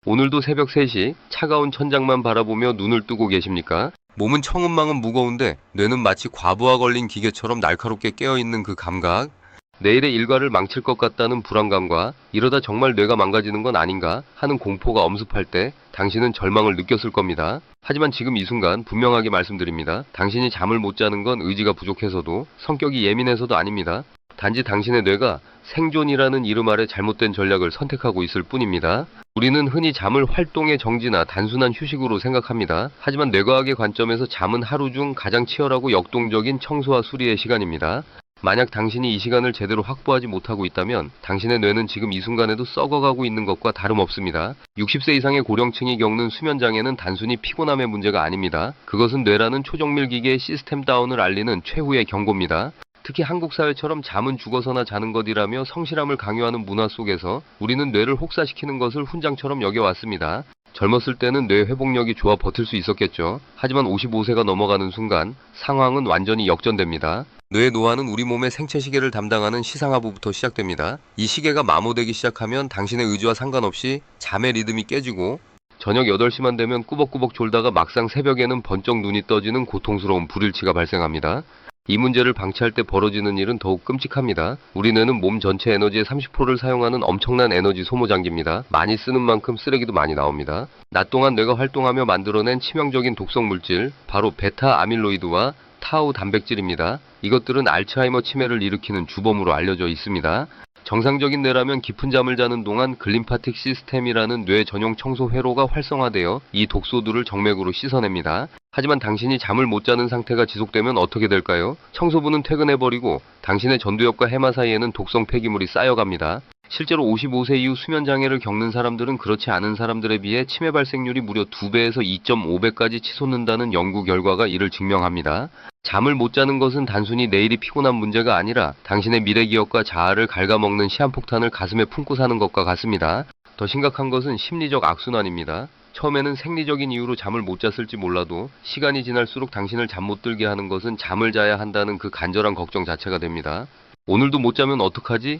오늘도 새벽 3시 차가운 천장만 바라보며 눈을 뜨고 계십니까? 몸은 천근만근 무거운데 뇌는 마치 과부하 걸린 기계처럼 날카롭게 깨어있는 그 감각. 내일의 일과를 망칠 것 같다는 불안감과 이러다 정말 뇌가 망가지는 건 아닌가 하는 공포가 엄습할 때 당신은 절망을 느꼈을 겁니다. 하지만 지금 이 순간 분명하게 말씀드립니다. 당신이 잠을 못 자는 건 의지가 부족해서도 성격이 예민해서도 아닙니다. 단지 당신의 뇌가 생존이라는 이름 아래 잘못된 전략을 선택하고 있을 뿐입니다. 우리는 흔히 잠을 활동의 정지나 단순한 휴식으로 생각합니다. 하지만 뇌과학의 관점에서 잠은 하루 중 가장 치열하고 역동적인 청소와 수리의 시간입니다. 만약 당신이 이 시간을 제대로 확보하지 못하고 있다면 당신의 뇌는 지금 이 순간에도 썩어가고 있는 것과 다름없습니다. 60세 이상의 고령층이 겪는 수면장애는 단순히 피곤함의 문제가 아닙니다. 그것은 뇌라는 초정밀 기계의 시스템 다운을 알리는 최후의 경고입니다. 특히 한국 사회처럼 잠은 죽어서나 자는 것이라며 성실함을 강요하는 문화 속에서 우리는 뇌를 혹사시키는 것을 훈장처럼 여겨왔습니다. 젊었을 때는 뇌 회복력이 좋아 버틸 수 있었겠죠. 하지만 55세가 넘어가는 순간 상황은 완전히 역전됩니다. 뇌의 노화는 우리 몸의 생체 시계를 담당하는 시상하부부터 시작됩니다. 이 시계가 마모되기 시작하면 당신의 의지와 상관없이 잠의 리듬이 깨지고 저녁 8시만 되면 꾸벅꾸벅 졸다가 막상 새벽에는 번쩍 눈이 떠지는 고통스러운 불일치가 발생합니다. 이 문제를 방치할 때 벌어지는 일은 더욱 끔찍합니다. 우리 뇌는 몸 전체 에너지의 30%를 사용하는 엄청난 에너지 소모 장기입니다. 많이 쓰는 만큼 쓰레기도 많이 나옵니다. 낮 동안 뇌가 활동하며 만들어낸 치명적인 독성 물질, 바로 베타 아밀로이드와 타우 단백질입니다. 이것들은 알츠하이머 치매를 일으키는 주범으로 알려져 있습니다. 정상적인 뇌라면 깊은 잠을 자는 동안 글림파틱 시스템이라는 뇌 전용 청소 회로가 활성화되어 이 독소들을 정맥으로 씻어냅니다. 하지만 당신이 잠을 못 자는 상태가 지속되면 어떻게 될까요? 청소부는 퇴근해버리고 당신의 전두엽과 해마 사이에는 독성 폐기물이 쌓여갑니다. 실제로 55세 이후 수면장애를 겪는 사람들은 그렇지 않은 사람들에 비해 치매 발생률이 무려 2배에서 2.5배까지 치솟는다는 연구 결과가 이를 증명합니다. 잠을 못 자는 것은 단순히 내일이 피곤한 문제가 아니라 당신의 미래 기억과 자아를 갉아먹는 시한폭탄을 가슴에 품고 사는 것과 같습니다. 더 심각한 것은 심리적 악순환입니다. 처음에는 생리적인 이유로 잠을 못 잤을지 몰라도 시간이 지날수록 당신을 잠 못 들게 하는 것은 잠을 자야 한다는 그 간절한 걱정 자체가 됩니다. 오늘도 못 자면 어떡하지?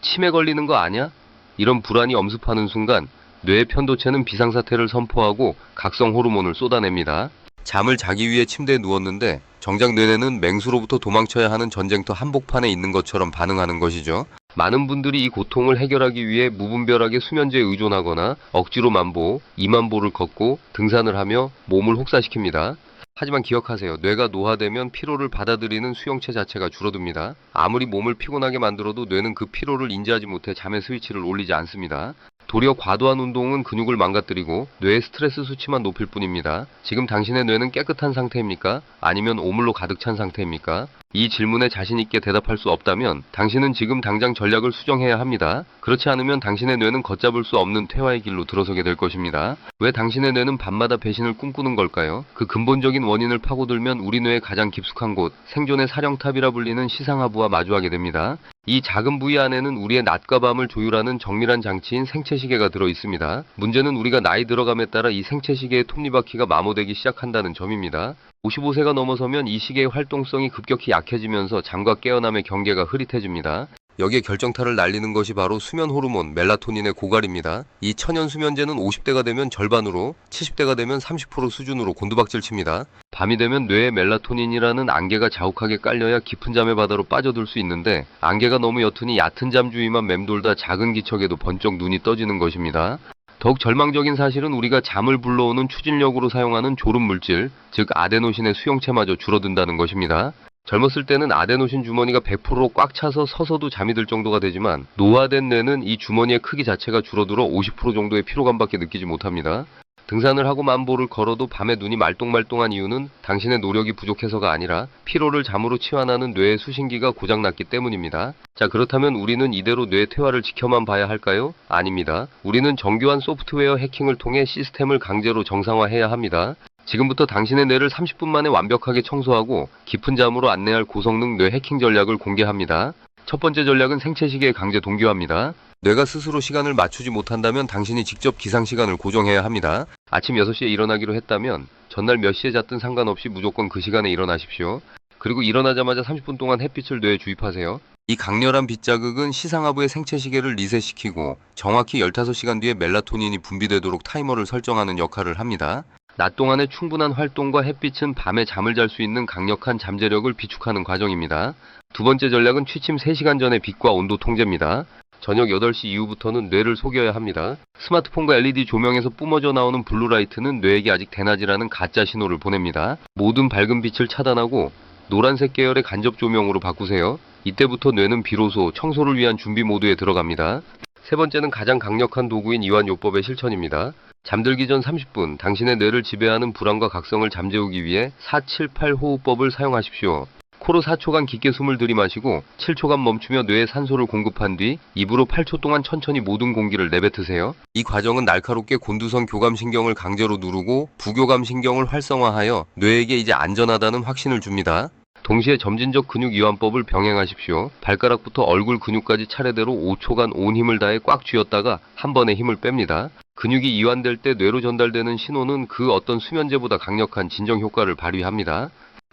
치매 걸리는 거 아니야? 이런 불안이 엄습하는 순간 뇌의 편도체는 비상사태를 선포하고 각성 호르몬을 쏟아냅니다. 잠을 자기 위해 침대에 누웠는데 정작 뇌는 맹수로부터 도망쳐야 하는 전쟁터 한복판에 있는 것처럼 반응하는 것이죠. 많은 분들이 이 고통을 해결하기 위해 무분별하게 수면제에 의존하거나 억지로 만보, 2만보를 걷고 등산을 하며 몸을 혹사시킵니다. 하지만 기억하세요. 뇌가 노화되면 피로를 받아들이는 수용체 자체가 줄어듭니다. 아무리 몸을 피곤하게 만들어도 뇌는 그 피로를 인지하지 못해 잠의 스위치를 올리지 않습니다. 도리어 과도한 운동은 근육을 망가뜨리고 뇌의 스트레스 수치만 높일 뿐입니다. 지금 당신의 뇌는 깨끗한 상태입니까? 아니면 오물로 가득 찬 상태입니까? 이 질문에 자신 있게 대답할 수 없다면 당신은 지금 당장 전략을 수정해야 합니다. 그렇지 않으면 당신의 뇌는 걷잡을 수 없는 퇴화의 길로 들어서게 될 것입니다. 왜 당신의 뇌는 밤마다 배신을 꿈꾸는 걸까요? 그 근본적인 원인을 파고들면 우리 뇌의 가장 깊숙한 곳, 생존의 사령탑이라 불리는 시상하부와 마주하게 됩니다. 이 작은 부위 안에는 우리의 낮과 밤을 조율하는 정밀한 장치인 생체시계가 들어 있습니다. 문제는 우리가 나이 들어감에 따라 이 생체시계의 톱니바퀴가 마모되기 시작한다는 점입니다. 55세가 넘어서면 이 시계의 활동성이 급격히 약해지면서 잠과 깨어남의 경계가 흐릿해집니다. 여기에 결정타를 날리는 것이 바로 수면 호르몬 멜라토닌의 고갈입니다. 이 천연 수면제는 50대가 되면 절반으로, 70대가 되면 30% 수준으로 곤두박질 칩니다. 밤이 되면 뇌에 멜라토닌이라는 안개가 자욱하게 깔려야 깊은 잠의 바다로 빠져들 수 있는데 안개가 너무 옅으니 얕은 잠 주위만 맴돌다 작은 기척에도 번쩍 눈이 떠지는 것입니다. 더욱 절망적인 사실은 우리가 잠을 불러오는 추진력으로 사용하는 졸음 물질, 즉 아데노신의 수용체마저 줄어든다는 것입니다. 젊었을 때는 아데노신 주머니가 100%로 꽉 차서 서서도 잠이 들 정도가 되지만 노화된 뇌는 이 주머니의 크기 자체가 줄어들어 50% 정도의 피로감밖에 느끼지 못합니다. 등산을 하고 만보를 걸어도 밤에 눈이 말똥말똥한 이유는 당신의 노력이 부족해서가 아니라 피로를 잠으로 치환하는 뇌의 수신기가 고장났기 때문입니다. 자, 그렇다면 우리는 이대로 뇌 퇴화를 지켜만 봐야 할까요? 아닙니다. 우리는 정교한 소프트웨어 해킹을 통해 시스템을 강제로 정상화해야 합니다. 지금부터 당신의 뇌를 30분 만에 완벽하게 청소하고 깊은 잠으로 안내할 고성능 뇌 해킹 전략을 공개합니다. 첫 번째 전략은 생체시계의 강제 동기화입니다. 뇌가 스스로 시간을 맞추지 못한다면 당신이 직접 기상시간을 고정해야 합니다. 아침 6시에 일어나기로 했다면 전날 몇 시에 잤든 상관없이 무조건 그 시간에 일어나십시오. 그리고 일어나자마자 30분 동안 햇빛을 뇌에 주입하세요. 이 강렬한 빛자극은 시상하부의 생체시계를 리셋시키고 정확히 15시간 뒤에 멜라토닌이 분비되도록 타이머를 설정하는 역할을 합니다. 낮 동안의 충분한 활동과 햇빛은 밤에 잠을 잘 수 있는 강력한 잠재력을 비축하는 과정입니다. 두 번째 전략은 취침 3시간 전의 빛과 온도 통제입니다. 저녁 8시 이후부터는 뇌를 속여야 합니다. 스마트폰과 LED 조명에서 뿜어져 나오는 블루라이트는 뇌에게 아직 대낮이라는 가짜 신호를 보냅니다. 모든 밝은 빛을 차단하고 노란색 계열의 간접 조명으로 바꾸세요. 이때부터 뇌는 비로소 청소를 위한 준비 모드에 들어갑니다. 세 번째는 가장 강력한 도구인 이완요법의 실천입니다. 잠들기 전 30분, 당신의 뇌를 지배하는 불안과 각성을 잠재우기 위해 478 호흡법을 사용하십시오. 코로 4초간 깊게 숨을 들이마시고 7초간 멈추며 뇌에 산소를 공급한 뒤 입으로 8초 동안 천천히 모든 공기를 내뱉으세요. 이 과정은 날카롭게 곤두선 교감신경을 강제로 누르고 부교감신경을 활성화하여 뇌에게 이제 안전하다는 확신을 줍니다. 동시에 점진적 근육 이완법을 병행하십시오. 발가락부터 얼굴 근육까지 차례대로 5초간 온 힘을 다해 꽉 쥐었다가 한 번에 힘을 뺍니다. 근육이 이완될 때 뇌로 전달되는 신호는 그 어떤 수면제보다 강력한 진정 효과를 발휘합니다.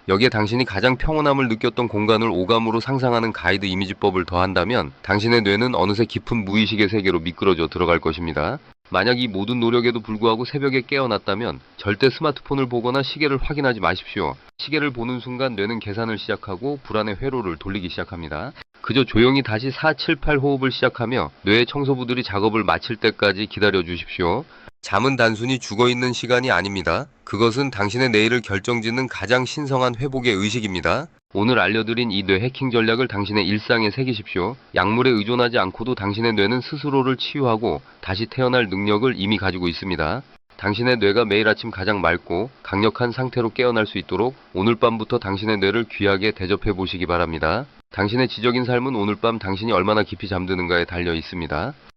여기에 당신이 가장 평온함을 느꼈던 공간을 오감으로 상상하는 가이드 이미지법을 더한다면 당신의 뇌는 어느새 깊은 무의식의 세계로 미끄러져 들어갈 것입니다. 만약 이 모든 노력에도 불구하고 새벽에 깨어났다면 절대 스마트폰을 보거나 시계를 확인하지 마십시오. 시계를 보는 순간 뇌는 계산을 시작하고 불안의 회로를 돌리기 시작합니다. 그저 조용히 다시 478 호흡을 시작하며 뇌의 청소부들이 작업을 마칠 때까지 기다려 주십시오. 잠은 단순히 죽어있는 시간이 아닙니다. 그것은 당신의 내일을 결정짓는 가장 신성한 회복의 의식입니다. 오늘 알려드린 이 뇌 해킹 전략을 당신의 일상에 새기십시오. 약물에 의존하지 않고도 당신의 뇌는 스스로를 치유하고 다시 태어날 능력을 이미 가지고 있습니다. 당신의 뇌가 매일 아침 가장 맑고 강력한 상태로 깨어날 수 있도록 오늘 밤부터 당신의 뇌를 귀하게 대접해 보시기 바랍니다. 당신의 지적인 삶은 오늘 밤 당신이 얼마나 깊이 잠드는가에 달려 있습니다.